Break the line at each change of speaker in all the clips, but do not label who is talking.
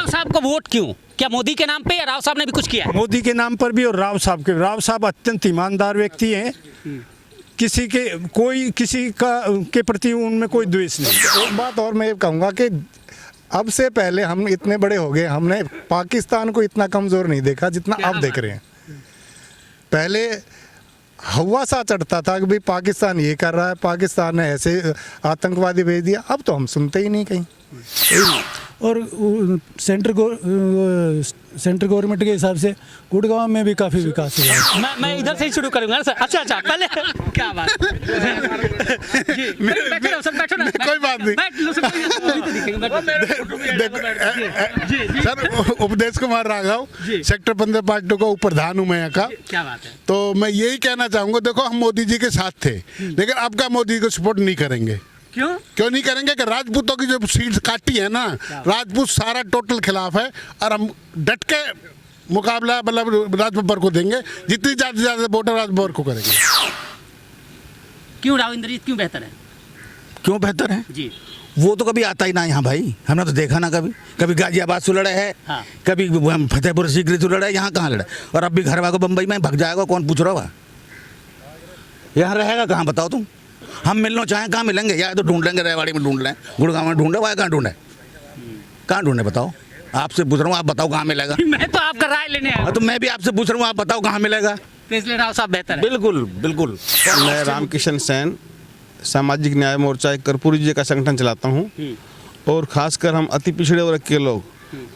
साहब को वोट क्यों? क्या मोदी के नाम पे या राव साहब ने भी कुछ किया है?
मोदी के नाम पर भी और राव साहब अत्यंत ईमानदार व्यक्ति हैं। किसी का के प्रति उनमें कोई द्वेष नहीं।
एक बात और मैं ये कहूँगा कि अब से पहले हम इतने बड़े हो गए, हमने पाकिस्तान को इतना कमज़ोर नहीं देखा जितना अब देख रहे हैं। पहले हवा सा चढ़ता था कि भाई पाकिस्तान ये कर रहा है, पाकिस्तान ने ऐसे आतंकवादी भेज दिया। अब तो हम सुनते ही नहीं कहीं।
और सेंट्रल गवर्नमेंट के हिसाब से गुड़गांव में भी काफ़ी विकास हुआ है।
मैं इधर से ही शुरू करूंगा सर। अच्छा पहले क्या बात जी, बैठो ना सर, बैठो ना।
कोई बात नहीं।
बैठ लो सर,
सर, उपदेश कुमार राघव, सेक्टर 15 पार्टी का प्रधान हूँ मैं यहाँ का।
क्या बात है?
तो मैं यही कहना चाहूँगा, देखो हम मोदी जी के साथ थे, लेकिन अब का मोदी को सपोर्ट नहीं करेंगे। क्यों नहीं करेंगे? कि राजपूतों की जो सीट काटी है ना, राजपूत सारा टोटल खिलाफ है और हम डट के मुकाबला मतलब राज बब्बर को देंगे। जितनी ज्यादा वोटर राज बब्बर को करेंगे।
क्यों राविंद्रजीत क्यों बेहतर है?
क्यों बेहतर है
जी,
वो तो कभी आता ही ना यहाँ भाई, हमने तो देखा ना कभी गाजियाबाद से लड़ा है।
हाँ।
कभी फतेहपुर सीकरी से लड़ा है, यहाँ कहाँ लड़ा? और अब भी घर वालों को बम्बई में भग जाएगा, कौन पूछ रहा है? यहाँ रहेगा कहाँ बताओ तुम? हम मिलना चाहें कहाँ मिलेंगे? या तो ढूंढ लेंगे, रेवाड़ी में ढूंढ लें, गुड़गांव में ढूंढे, वहाँ कहाँ ढूंढे? कहाँ ढूंढे बताओ? आपसे पूछ रहा हूँ, आप बताओ कहाँ मिलेगा?
मैं तो आपका राय लेने आया।
तो मैं भी आपसे पूछ रहा हूँ, आप बताओ कहाँ मिलेगा?
तो इसलिए राव साहब बेहतर है।
बिल्कुल बिल्कुल।
मैं रामकिशन सेन, सामाजिक न्याय मोर्चा एक कर्पूरी जी का संगठन चलाता हूँ। और ख़ासकर हम अति पिछड़े वर्ग के लोग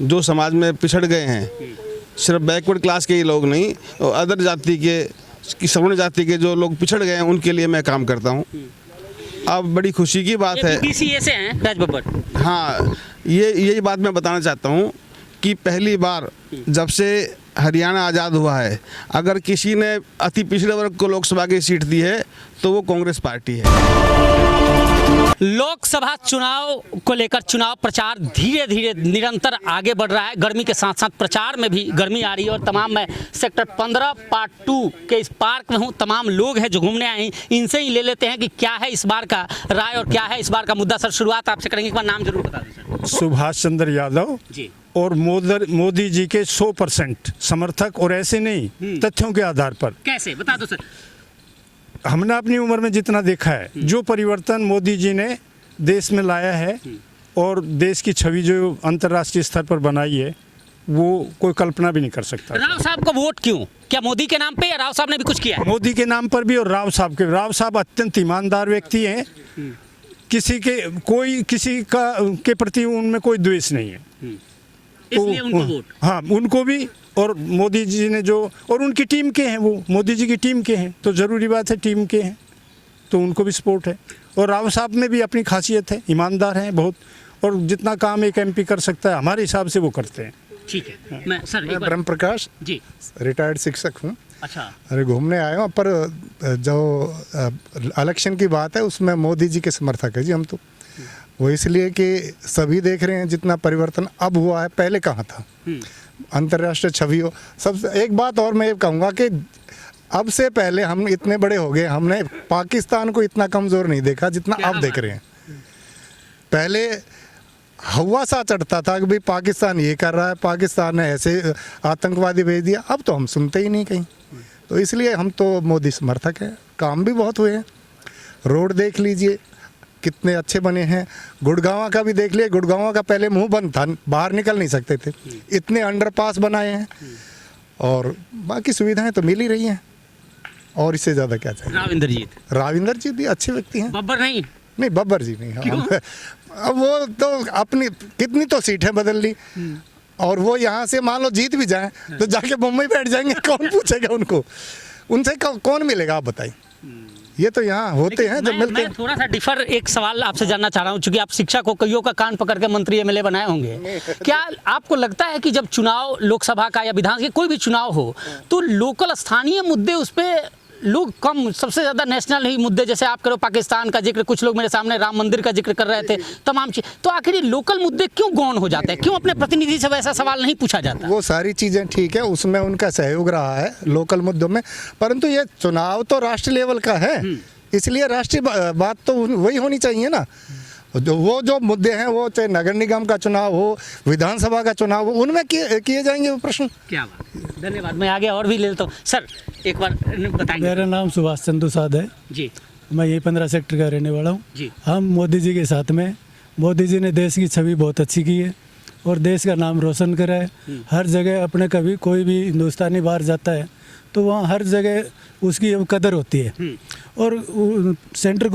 जो समाज में पिछड़ गए हैं, सिर्फ बैकवर्ड क्लास के ही लोग नहीं, और अदर जाति के सवर्ण जाति के जो लोग पिछड़ गए हैं, उनके लिए मैं काम करता हूँ। अब बड़ी खुशी की बात है,
BCA से हैं राज बब्बर।
हाँ, यही बात मैं बताना चाहता हूँ कि पहली बार जब से हरियाणा आज़ाद हुआ है, अगर किसी ने अति पिछड़े वर्ग को लोकसभा की सीट दी है तो वो कांग्रेस पार्टी है।
लोकसभा चुनाव को लेकर चुनाव प्रचार धीरे धीरे निरंतर आगे बढ़ रहा है। गर्मी के साथ साथ प्रचार में भी गर्मी आ रही है। और तमाम मैं सेक्टर 15 पार्ट 2 के इस पार्क में हूँ। तमाम लोग हैं जो घूमने आए हैं, इनसे ही ले लेते हैं कि क्या है इस बार का राय और क्या है इस बार का मुद्दा। सर, शुरुआत आपसे करेंगे, एक बार नाम जरूर बता दें सर।
सुभाष चंद्र यादव
जी।
और मोदी जी के 100% समर्थक, और ऐसे नहीं तथ्यों के आधार पर।
कैसे बता दो सर।
हमने अपनी उम्र में जितना देखा है, जो परिवर्तन मोदी जी ने देश में लाया है और देश की छवि जो अंतर्राष्ट्रीय स्तर पर बनाई है, वो कोई कल्पना भी नहीं कर सकता।
राव साहब को वोट क्यों? क्या मोदी के नाम पे या राव साहब ने भी कुछ किया है?
मोदी के नाम पर भी और राव साहब अत्यंत ईमानदार व्यक्ति हैं। किसी के प्रति उनमें कोई द्वेष नहीं है।
इसलिए उनको वोट।
हाँ, उनको भी, और मोदी जी ने जो, और उनकी टीम के हैं, वो मोदी जी की टीम के हैं, तो ज़रूरी बात है टीम के हैं, तो उनको भी सपोर्ट है। और राव साहब में भी अपनी खासियत है, ईमानदार हैं बहुत, और जितना काम एक MP कर सकता है हमारे हिसाब से वो करते हैं।
ठीक है। मैं
ब्रह्म प्रकाश
जी,
रिटायर्ड शिक्षक हूँ।
अच्छा।
अरे घूमने आए हूँ, पर जो इलेक्शन की बात है उसमें मोदी जी के समर्थक है जी हम तो। वो इसलिए कि सभी देख रहे हैं जितना परिवर्तन अब हुआ है, पहले कहाँ था। अंतर्राष्ट्रीय छवि हो सब। एक बात और मैं ये कहूँगा कि अब से पहले हम इतने बड़े हो गए, हमने पाकिस्तान को इतना कमज़ोर नहीं देखा जितना अब देख रहे हैं। पहले हवा सा चढ़ता था कि भाई पाकिस्तान ये कर रहा है, पाकिस्तान ने ऐसे आतंकवादी भेज दिया। अब तो हम सुनते ही नहीं कहीं। तो इसलिए हम तो मोदी समर्थक हैं। काम भी बहुत हुए हैं, रोड देख लीजिए कितने अच्छे बने हैं। गुड़गांव का भी देख लिए, गुड़गांव का पहले मुंह बंद था, बाहर निकल नहीं सकते थे, इतने अंडरपास बनाए हैं। और बाकी सुविधाएं तो मिल ही रही हैं, और इससे ज़्यादा क्या चाहिए। राविंदर जी भी अच्छे व्यक्ति हैं।
बब्बर नहीं,
बब्बर जी नहीं। अब वो तो अपनी कितनी तो सीटें बदल ली, और वो यहाँ से मान लो जीत भी जाएं तो जाके मुंबई बैठ जाएंगे, कौन पूछेगा उनको? उनसे कौन मिलेगा आप बताइए। ये तो यहाँ होते हैं जब मिलते हैं।
मैं थोड़ा सा डिफर एक सवाल आपसे जानना चाह रहा हूँ, चूंकि आप शिक्षा को कईयों का कान पकड़ के मंत्री MLA बनाए होंगे। क्या आपको लगता है कि जब चुनाव लोकसभा का या विधानसभा कोई भी चुनाव हो, तो लोकल स्थानीय मुद्दे उस पर लोग कम, सबसे ज़्यादा नेशनल ही मुद्दे, जैसे आप करो पाकिस्तान का जिक्र, कुछ लोग मेरे सामने राम मंदिर का जिक्र कर रहे थे, तमाम चीज़, तो आखिर लोकल मुद्दे क्यों गौण हो जाते हैं? क्यों अपने प्रतिनिधि से वैसा सवाल नहीं पूछा जाता?
वो सारी चीज़ें ठीक है, उसमें उनका सहयोग रहा है लोकल मुद्दों में, परंतु ये चुनाव तो राष्ट्रीय लेवल का है, इसलिए राष्ट्रीय बात तो वही होनी चाहिए ना। वो जो मुद्दे हैं, वो चाहे नगर निगम का चुनाव हो, विधानसभा का चुनाव हो, उनमें किए जाएंगे वो प्रश्न।
क्या बात है, धन्यवाद। मैं आगे और भी ले लेता हूँ। सर एक बार बताएंगे।
मेरा नाम सुभाष चंदू साध है
जी
मैं यही 15 सेक्टर का रहने वाला हूँ
जी।
हम मोदी जी के साथ में, मोदी जी ने देश की छवि बहुत अच्छी की है और देश का नाम रोशन करा है। हर जगह अपने कभी कोई भी हिंदुस्तानी बाहर जाता है तो वहाँ हर जगह उसकी कदर होती है। और सेंट्रल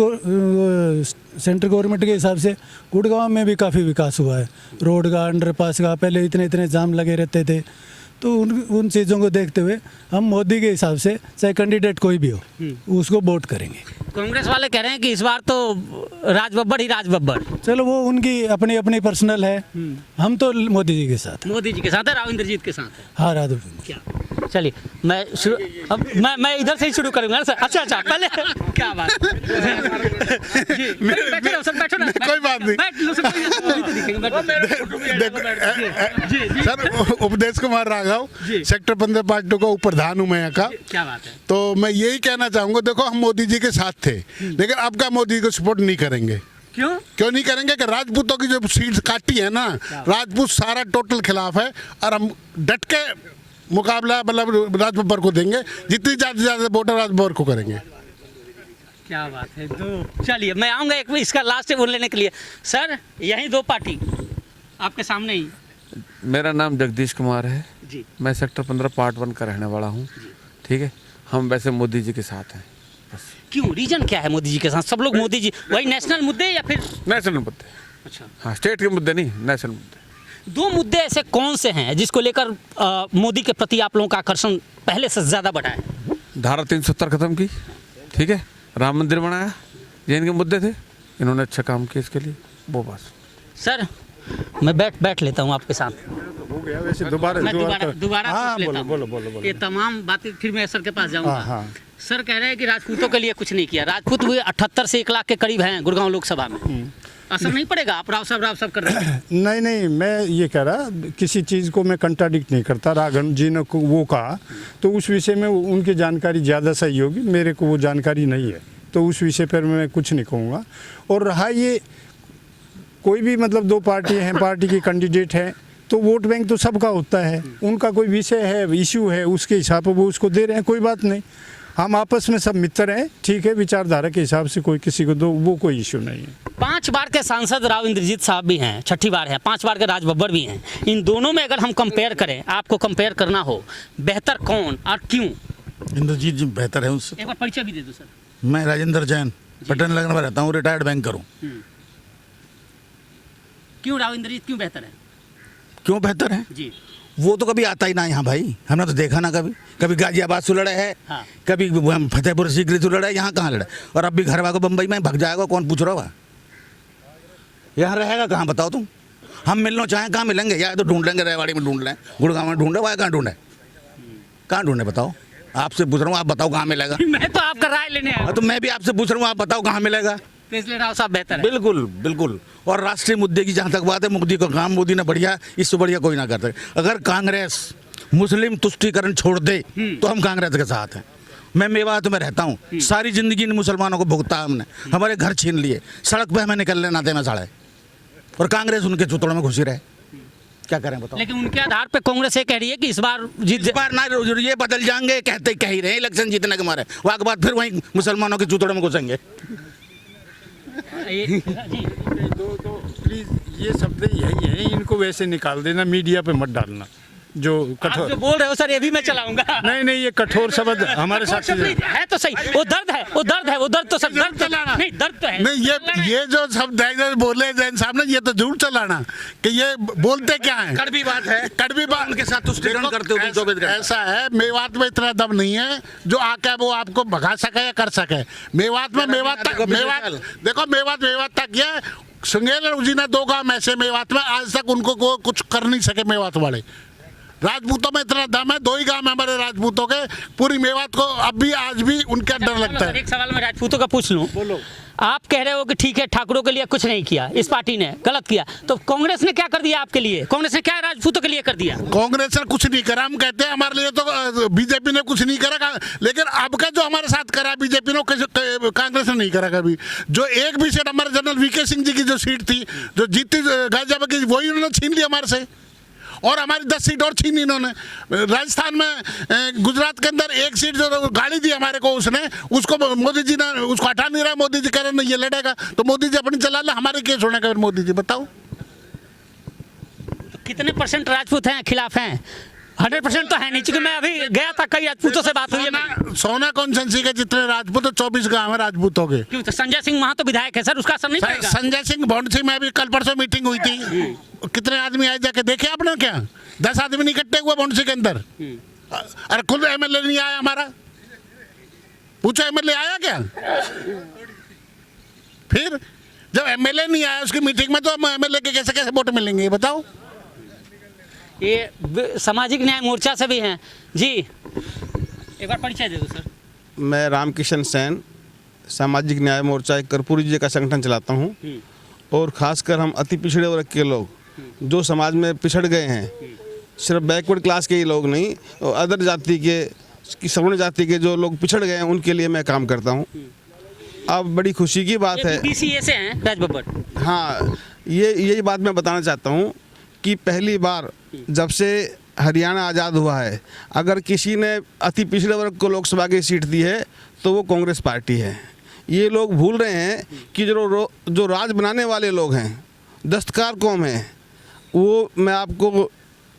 गवर्नमेंट के हिसाब से गुड़गांव में भी काफ़ी विकास हुआ है, रोड का, अंडरपास का। पहले इतने जाम लगे रहते थे, तो उन चीज़ों को देखते हुए हम मोदी के हिसाब से, चाहे कैंडिडेट कोई भी हो, उसको वोट करेंगे।
कांग्रेस वाले कह रहे हैं कि इस बार तो राज बब्बर ही राज बब्बर।
चलो वो उनकी अपनी अपनी पर्सनल है, हम तो मोदी जी के साथ हैं।
मोदी जी के साथ है, राव इंद्रजीत के साथ है।
हाँ राधु
क्या चलिए मैं इधर से ही शुरू करूंगा सर। अच्छा पहले क्या बात जी, बैठे रहो सर, बैठो ना।
कोई बात नहीं।
बैठ लो सर, अभी तो दिखेंगे, बैठो।
सर उपदेश कुमार राघव,
जी।
सेक्टर 15 पार्टी का प्रधान हूँ मैं यहाँ का।
क्या बात है।
तो मैं यही कहना चाहूँगा, देखो हम मोदी जी के साथ थे, लेकिन अब का मोदी को सपोर्ट नहीं करेंगे। क्यों नहीं करेंगे? कि राजपूतों की जो सीट काटी है ना, राजपूत सारा टोटल खिलाफ है और हम डट के मुकाबला मतलब राज बब्बर को देंगे। जितनी ज़्यादा वोटर राज बब्बर को करेंगे।
क्या बात है। तो चलिए मैं आऊँगा एक इसका लास्ट वोट लेने के लिए। सर यही दो पार्टी आपके सामने ही।
मेरा नाम जगदीश कुमार है
जी।
मैं सेक्टर 15 पार्ट 1 का रहने वाला हूँ। ठीक है, हम वैसे मोदी जी के साथ हैं। बस।
क्यों, रीजन क्या है मोदी जी के साथ? सब लोग मोदी जी, वही नेशनल मुद्दे या फिर
नेशनल मुद्दे?
अच्छा,
हाँ, स्टेट के मुद्दे नहीं, नेशनल मुद्दे।
दो मुद्दे ऐसे कौन से हैं जिसको लेकर मोदी के प्रति आप लोगों का आकर्षण पहले से ज़्यादा बढ़ा है?
धारा 370 खत्म की, ठीक है, राम मंदिर बनाया, ये इनके मुद्दे थे। इन्होंने अच्छा काम किया इसके लिए, वो बस।
सर मैं बैठ लेता हूँ आपके साथ।
हो गया वैसे दोबारा
मैं दोबारा
हाँ,
पूछ लेता
बोलो
हूँ।
बोलो बोलो
ये तमाम बातें फिर मैं सर के पास जाऊँगा।
हाँ।
सर कह रहे हैं कि राजपूतों के लिए कुछ नहीं किया। राजपूत हुए 78 से 1 लाख के करीब हैं गुड़गांव लोकसभा में। असर नहीं पड़ेगा? आप राव साहब कर रहे हैं।
नहीं, मैं ये कह रहा, किसी चीज़ को मैं कंट्राडिक्ट नहीं करता। राघव जी ने वो कहा तो उस विषय में उनकी जानकारी ज़्यादा सही होगी, मेरे को वो जानकारी नहीं है, तो उस विषय पर मैं कुछ नहीं कहूँगा। और रहा ये, कोई भी मतलब दो पार्टी हैं, पार्टी की कैंडिडेट है, तो वोट बैंक तो सबका होता है। उनका कोई विषय है, इशू है, उसके हिसाब से वो उसको दे रहे हैं, कोई बात नहीं। हम आपस में सब मित्र हैं, ठीक है, विचारधारा के हिसाब से कोई किसी को दो, वो कोई इशू नहीं है।
5 बार के सांसद राव इंद्रजीत साहब भी हैं, 6ठी बार है। 5 बार के राज बब्बर भी हैं। इन दोनों में अगर हम कंपेयर करें, आपको कंपेयर करना हो, बेहतर कौन और क्यों?
इंद्रजीत जी बेहतर है उससे।
एक बार परिचय भी दे दो सर।
मैं राजेंद्र जैन, पटन नगर में रहता हूँ, रिटायर्ड बैंकर हूँ।
क्यों राव इंद्रजीत क्यों बेहतर है?
क्यों बेहतर है?
जी,
वो तो कभी आता ही ना यहाँ भाई, हमने तो देखा ना कभी। कभी गाजियाबाद से लड़े है,
हाँ।
कभी फतेहपुर सीकरी से लड़े, यहाँ कहाँ लड़े? और अब भी घर वालों को बम्बई में भग जाएगा, कौन पूछ रहा होगा? यहाँ रहेगा कहाँ बताओ तुम? हम मिलना चाहें कहाँ मिलेंगे? या तो ढूंढ लेंगे, रेवाड़ी में ढूंढ लें, गुड़गांव में ढूंढे, वहाँ कहाँ ढूंढे? कहाँ ढूंढे बताओ? आपसे पूछ रहा हूँ, आप बताओ कहाँ मिलेगा?
मैं तो आपका राय लेने आया हूं।
तो मैं भी आपसे पूछ रहा हूँ, आप बताओ कहाँ मिलेगा?
तो इसलिए राव साहब बेहतर है।
बिल्कुल बिल्कुल। और राष्ट्रीय मुद्दे की जहाँ तक बात है, मोदी का काम मोदी ने बढ़िया, इससे बढ़िया कोई ना करते। अगर कांग्रेस मुस्लिम तुष्टीकरण छोड़ दे तो हम कांग्रेस के साथ हैं। मैं मेवात में रहता हूँ, सारी जिंदगी इन मुसलमानों को भुगता हमने, हमारे घर छीन लिए, सड़क पे हमें निकलने ना देना साड़े, और कांग्रेस उनके चुतड़ों में घुसी रहे। क्या करें बताओ?
लेकिन उनके आधार पे कांग्रेस ये कह रही है कि इस बार
इस बार ना ये बदल जाएंगे, कहते कह ही रहे हैं इलेक्शन जीतने के मारे, वहाँ के बाद फिर वहीं मुसलमानों के चुतड़ों में घुसेंगे।
जी।
तो प्लीज़ ये शब्द यही है, इनको वैसे निकाल देना, मीडिया पे मत डालना। जो
आप
कठोर
जो बोल रहे हो सर, ये भी मैं चलाऊंगा।
नहीं, ये कठोर शब्द हमारे साथ
शब्द है तो सही, वो दर्द है, वो दर्द तो सर, दर्द तो नहीं, दर्द तो है।
नहीं, ये जो शब्द बोले जैन साहब ने, ये तो झूठ चलाना कि ये बोलते क्या है।
कड़वी बात है,
कड़वी बात
उनके साथ तुष्टीकरण करते हो तुम 24 घंटे।
ऐसा है, मेवात में इतना दम नहीं है जो आके वो आपको भगा सके या कर सके। मेवात में देखो मेवात तक ये संगेल जी ने 2 गांव ऐसे मेवात में, आज तक उनको कुछ कर नहीं सके मेवात वाले। राजपूतों में इतना दम है, 2 ही गांव हमारे राजपूतों के, पूरी मेवात को अब भी आज भी उनका डर लगता है।
एक सवाल मैं राजपूतों का पूछ लूं। बोलो। आप कह रहे हो कि ठीक है, ठाकुरों के लिए कुछ नहीं किया, इस पार्टी ने गलत किया, तो कांग्रेस ने क्या कर दिया आपके लिए? कांग्रेस ने क्या राजपूतों के लिए कर दिया?
कांग्रेस ने कुछ नहीं करा, हम कहते हैं हमारे लिए तो बीजेपी ने कुछ नहीं करा, लेकिन अब का जो हमारे साथ करा बीजेपी ने कांग्रेस ने नहीं करा कभी। जो एक भी सीट हमारे जनरल वीके सिंह जी की जो सीट थी जो जीती गाजियाबाद की, वही उन्होंने छीन ली हमारे से, और हमारी 10 सीट और छीनी इन्होंने। राजस्थान में गुजरात के अंदर एक सीट जो गाड़ी दी हमारे को उसने, उसको मोदी जी ने उसको हटा नहीं रहा। मोदी जी कह रहे हैं ये लड़ेगा, तो मोदी जी अपनी चला ले, हमारे केस होने का। मोदी जी बताओ
कितने परसेंट राजपूत हैं खिलाफ हैं? 100% तो है नहीं, क्योंकि मैं अभी गया था, कई राजपूतों से बात हुई है।
सोना कॉन्स्टिट्यूंसी के जितने राजपूत 24 गाँव है राजपूत हो गए।
क्यों? तो संजय सिंह वहाँ तो विधायक है सर, उसका असर नहीं पड़ेगा?
संजय सिंह भौंडसी में अभी कल परसों मीटिंग हुई थी, कितने आदमी आए जाके देखे आपने? क्या 10 आदमी नहीं इकट्ठे हुए भौंडसी के अंदर? अरे खुद एमएलए नहीं आया हमारा, पूछो एमएलए आया क्या? फिर जब एमएलए नहीं आया उसकी मीटिंग में, तो एमएलए के कैसे कैसे वोट मिलेंगे बताओ?
ये सामाजिक न्याय मोर्चा से भी हैं जी, एक बार परिचय दे दो सर।
मैं रामकिशन सेन, सामाजिक न्याय मोर्चा एक कर्पूरी जी का संगठन चलाता हूँ, और ख़ासकर हम अति पिछड़े वर्ग के लोग जो समाज में पिछड़ गए हैं, सिर्फ बैकवर्ड क्लास के ही लोग नहीं, और अदर जाति के, सवर्ण जाति के जो लोग पिछड़ गए हैं, उनके लिए मैं काम करता हूँ। अब बड़ी खुशी की बात है,
BCA से हैं राज बब्बर।
हाँ, यही बात मैं बताना चाहता हूँ कि पहली बार जब से हरियाणा आज़ाद हुआ है, अगर किसी ने अति पिछड़े वर्ग को लोकसभा की सीट दी है तो वो कांग्रेस पार्टी है। ये लोग भूल रहे हैं कि जो राज बनाने वाले लोग हैं, दस्तकार कौम है, वो मैं आपको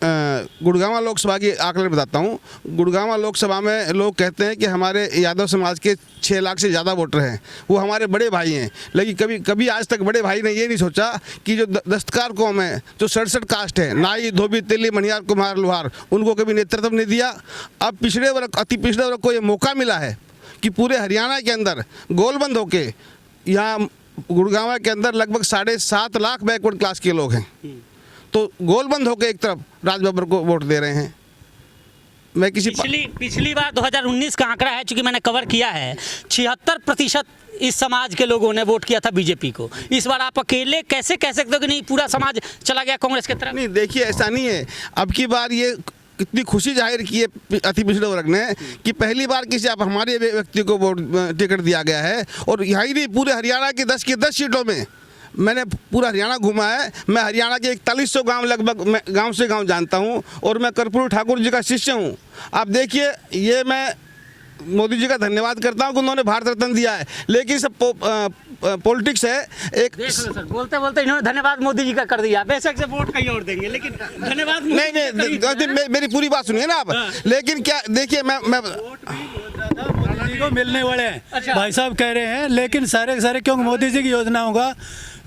गुड़गांव लोकसभा की आंकड़े बताता हूँ। गुड़गांव लोकसभा में लोग कहते हैं कि हमारे यादव समाज के 6 लाख से ज़्यादा वोटर हैं, वो हमारे बड़े भाई हैं, लेकिन कभी आज तक बड़े भाई ने ये नहीं सोचा कि जो दस्तकार कौम है, जो 67 कास्ट है, नाई धोबी तेली मनियार कुम्हार लोहार, उनको कभी नेतृत्व नहीं दिया। अब पिछड़े वर्ग, अति पिछड़े वर्ग को ये मौका मिला है कि पूरे हरियाणा के अंदर गोलबंद होके, यहाँ गुड़गांव के अंदर लगभग 7.5 लाख बैकवर्ड क्लास के लोग हैं, तो गोलबंद होकर एक तरफ राज बब्बर को वोट दे रहे हैं। मैं
पिछली बार 2019 का आंकड़ा है, चूंकि मैंने कवर किया है, 76% इस समाज के लोगों ने वोट किया था बीजेपी को। इस बार आप अकेले कैसे कह सकते हो कि नहीं पूरा समाज चला गया कांग्रेस की तरफ?
नहीं, देखिए ऐसा नहीं है। अब की बार ये कितनी खुशी जाहिर की है अति पिछड़े वर्ग ने कि पहली बार किसी आप हमारे व्यक्ति को वोट टिकट दिया गया है, और यहाँ ही नहीं पूरे हरियाणा की 10 की 10 सीटों में मैंने पूरा हरियाणा घूमा है। मैं हरियाणा के 4100 गांव लगभग मैं गांव से गांव जानता हूं, और मैं कर्पूरी ठाकुर जी का शिष्य हूं। आप देखिए, ये मैं मोदी जी का धन्यवाद करता हूं कि उन्होंने भारत रत्न दिया है, लेकिन सब पॉलिटिक्स है। एक
सर बोलते बोलते इन्होंने धन्यवाद मोदी जी का कर दिया, बेशक से वोट कहीं और देंगे, लेकिन धन्यवाद
नहीं, मेरी पूरी बात सुनिए ना आप। लेकिन क्या देखिए, मैं
मोदी जी को मिलने वाले हैं, भाई साहब कह रहे हैं, लेकिन सारे क्योंकि मोदी जी की योजनाओं का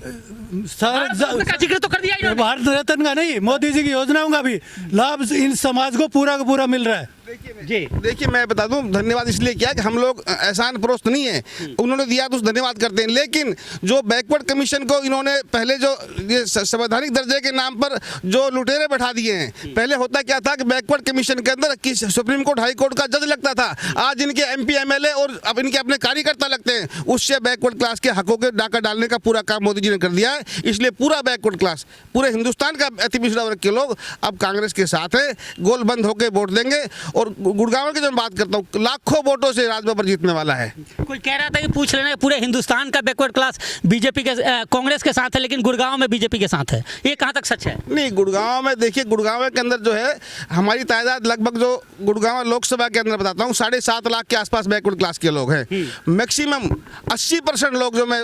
जिक्र तो कर दिया,
भारत रत्न का नहीं, मोदी जी की योजनाओं का भी लाभ इन समाज को पूरा का पूरा मिल रहा है।
देखिए मैं बता दूं, धन्यवाद इसलिए किया कि हम लोग एहसान परोस्त नहीं है, उन्होंने दिया तो धन्यवाद करते हैं। लेकिन जो बैकवर्ड कमीशन को इन्होंने पहले जो ये संवैधानिक दर्जे के नाम पर जो लुटेरे बैठा दिए हैं, पहले होता क्या था कि बैकवर्ड कमीशन के अंदर सुप्रीम कोर्ट हाई कोर्ट का जज लगता था, आज इनके MP MLA और अब इनके अपने कार्यकर्ता लगते हैं। उससे बैकवर्ड क्लास के हकों के डाका डालने का पूरा काम मोदी जी ने कर दिया है। इसलिए पूरा बैकवर्ड क्लास, पूरे हिंदुस्तान का अति पिछड़ा वर्ग के लोग अब कांग्रेस के साथ है, गोल बंद होकर वोट देंगे। और गुड़गांव की जब बात करता हूँ, लाखों वोटों से राज बब्बर जीतने वाला है।
कोई कह रहा था कि पूछ लेना पूरे हिंदुस्तान का बैकवर्ड क्लास बीजेपी के कांग्रेस के साथ है, लेकिन गुड़गांव में बीजेपी के साथ है, ये कहाँ तक सच है?
नहीं, गुड़गांव में देखिए, गुड़गांव के अंदर जो है हमारी तादाद लगभग, जो गुड़गांव लोकसभा के अंदर बताता हूँ, 7.5 लाख के आसपास बैकवर्ड क्लास के लोग हैं। मैक्सिमम 80% लोग जो मैं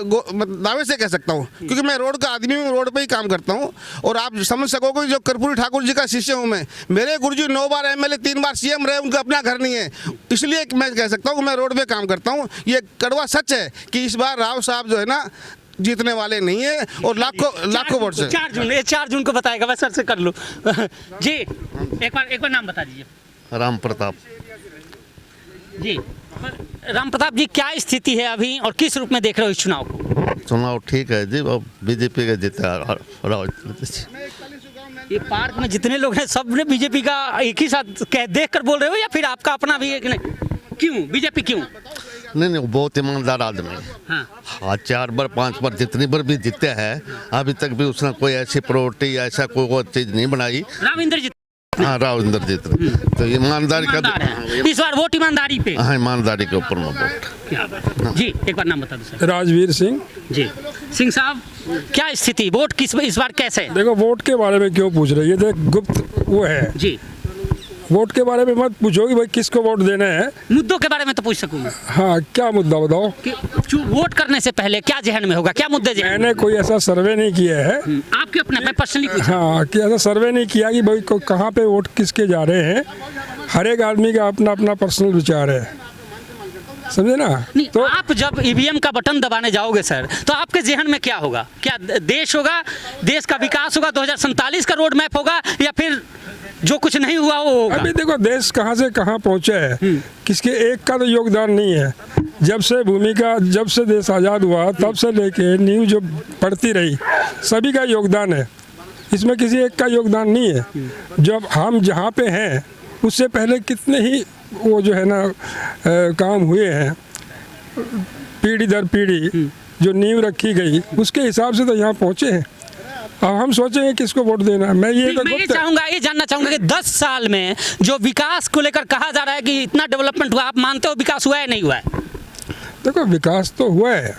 दावे से कह सकता हूँ, क्योंकि मैं रोड का आदमी हूँ, रोड पे ही काम करता हूँ, और आप समझ सकोगे जो कर्पूरी ठाकुर जी का शिष्य हूँ मैं। मेरे गुरुजी 9 बार MLA 3 बार CM रहे, उनका अपना घर नहीं है, इसलिए मैं कह सकता हूँ कि मैं रोड पे काम करता हूँ। ये कड़वा सच है कि इस बार राव साहब जो है ना जीतने वाले नहीं है, और लाखों वोट से।
4 जून को बताएगा, मैं सर से कर लूँ जी। एक बार नाम बता दीजिए।
राम प्रताप
जी। राम प्रताप जी, क्या स्थिति है अभी और किस रूप में देख रहे हो इस चुनाव को?
चुनाव ठीक है जी, अब बीजेपी का जीता।
ये पार्क में जितने लोग हैं सब ने बीजेपी का एक ही साथ देख कर बोल रहे हो, या फिर आपका अपना भी एक? क्यों बीजेपी क्यों?
नहीं, बहुत ईमानदार आदमी है। हाँ, 4 बार 5 बार जितनी बार भी जीते हैं, अभी तक भी उसने कोई ऐसी प्रॉपर्टी या ऐसा कोई चीज नहीं बनाई।
रामेंद्र जी इंद्रजीत ने।
हाँ राव इंद्रजीत ने। तो ईमानदारी का
ईमानदार है। इस बार वोट ईमानदारी पे।
हाँ ईमानदारी के ऊपर में वोट।
क्या बात है। जी एक बार नाम बता दो सर।
राजवीर सिंह।
जी सिंह साहब, क्या स्थिति, वोट किस इस बार कैसे है?
देखो वोट के बारे में क्यों पूछ रही है, देख गुप्त वो है।
जी
वोट के बारे में मत पूछो कि भाई किसको वोट देना है।
मुद्दों के बारे में तो पूछ सकूंगा
हाँ क्या मुद्दा बताओ।
कि वोट करने से पहले क्या जहन में होगा, क्या मुद्दे जहन में?
मैंने कोई ऐसा सर्वे नहीं किया है।
आपके अपने, मैं पर्सनली पूछ।
हाँ कि ऐसा सर्वे नहीं किया कि भाई कहाँ पे वोट किसके जा रहे हैं। हर एक आदमी का अपना अपना पर्सनल विचार है, समझे ना।
नहीं
तो
आप जब ईवीएम का बटन दबाने जाओगे सर, तो आपके जहन में क्या होगा? क्या देश होगा, देश का विकास होगा, 2047 का रोड मैप होगा, या फिर जो कुछ नहीं हुआ वो होगा?
अभी देखो देश कहाँ से कहाँ पहुँचा है, किसके एक का तो योगदान नहीं है। जब से देश आज़ाद हुआ तब से लेके न्यूज़ जो पढ़ती रही, सभी का योगदान है, इसमें किसी एक का योगदान नहीं है। जब हम जहाँ पे हैं उससे पहले कितने ही वो जो है ना काम हुए हैं, पीढ़ी दर पीढ़ी जो नींव रखी गई उसके हिसाब से तो यहाँ पहुँचे हैं। अब हम सोचेंगे किसको वोट देना है। मैं ये
जानना चाहूंगा कि 10 साल में जो विकास को लेकर कहा जा रहा है कि इतना डेवलपमेंट हुआ, आप मानते हो विकास हुआ है नहीं हुआ है?
देखो विकास तो हुआ है,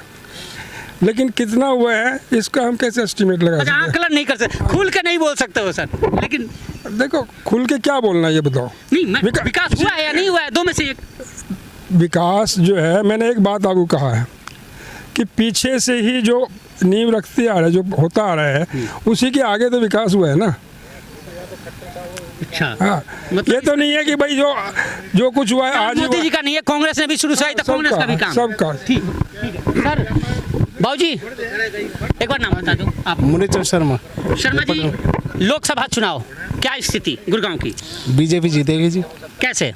लेकिन कितना हुआ है इसका हम कैसे एस्टिमेट लगा सकते हैं?
आकलन नहीं कर सकते, खुल के नहीं बोल सकते हो सर। लेकिन
देखो खुल के क्या बोलना है ये बताओ।
नहीं विकास हुआ है या नहीं हुआ है, दो में से एक।
विकास जो है, मैंने एक बात आपको कहा है कि पीछे से ही जो नींव रखते आ रहा है, जो होता आ रहा है, उसी के आगे तो विकास हुआ है ना।
अच्छा
हाँ
मतलब
ये तो नहीं है कि भाई जो कुछ हुआ है आज
मोदी जी का नहीं है, कांग्रेस ने भी शुरू से आई, तो कांग्रेस का भी काम
सबका।
ठीक है सर। बाबूजी एक बार नाम बता दो आप।
मुनीचंद शर्मा।
शर्मा जी, लोकसभा चुनाव क्या स्थिति गुड़गांव की?
बीजेपी जीतेगी जी।
कैसे?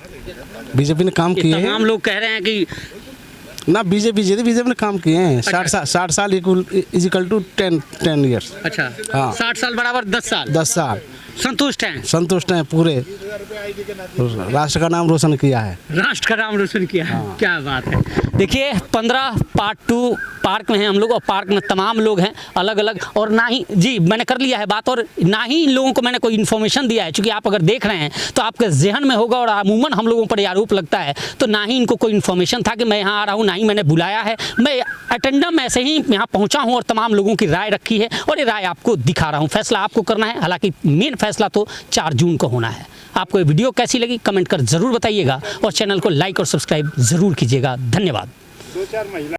बीजेपी ने काम किए हैं।
तमाम लोग कह रहे हैं कि
ना बीजेपी जीते, बीजेपी ने काम किए हैं। 60 साल इक्वल टू 10 ईयर्स।
अच्छा
हाँ
60 साल बराबर 10 साल।
10 साल
संतुष्ट हैं?
संतुष्ट हैं पूरे। राष्ट्र का नाम रोशन किया है।
राष्ट्र का नाम रोशन किया है। क्या बात है। देखिए 15 पार्ट 2 पार्क में हैं हम लोग, और पार्क में तमाम लोग हैं अलग अलग, और ना ही जी मैंने कर लिया है बात, और ना ही इन लोगों को मैंने कोई इन्फॉर्मेशन दिया है। चूँकि आप अगर देख रहे हैं तो आपके जहन में होगा, और अमूमन हम लोगों पर ये आरोप लगता है, तो ना ही इनको कोई इन्फॉर्मेशन था कि मैं यहाँ आ रहा हूँ, ना ही मैंने बुलाया है। मैं अटेंडम ऐसे ही यहाँ पहुँचा हूँ और तमाम लोगों की राय रखी है, और ये राय आपको दिखा रहा हूँ। फैसला आपको करना है, हालांकि मेन फैसला तो 4 जून को होना है। आपको ये वीडियो कैसी लगी कमेंट कर ज़रूर बताइएगा, और चैनल को लाइक और सब्सक्राइब ज़रूर कीजिएगा। धन्यवाद।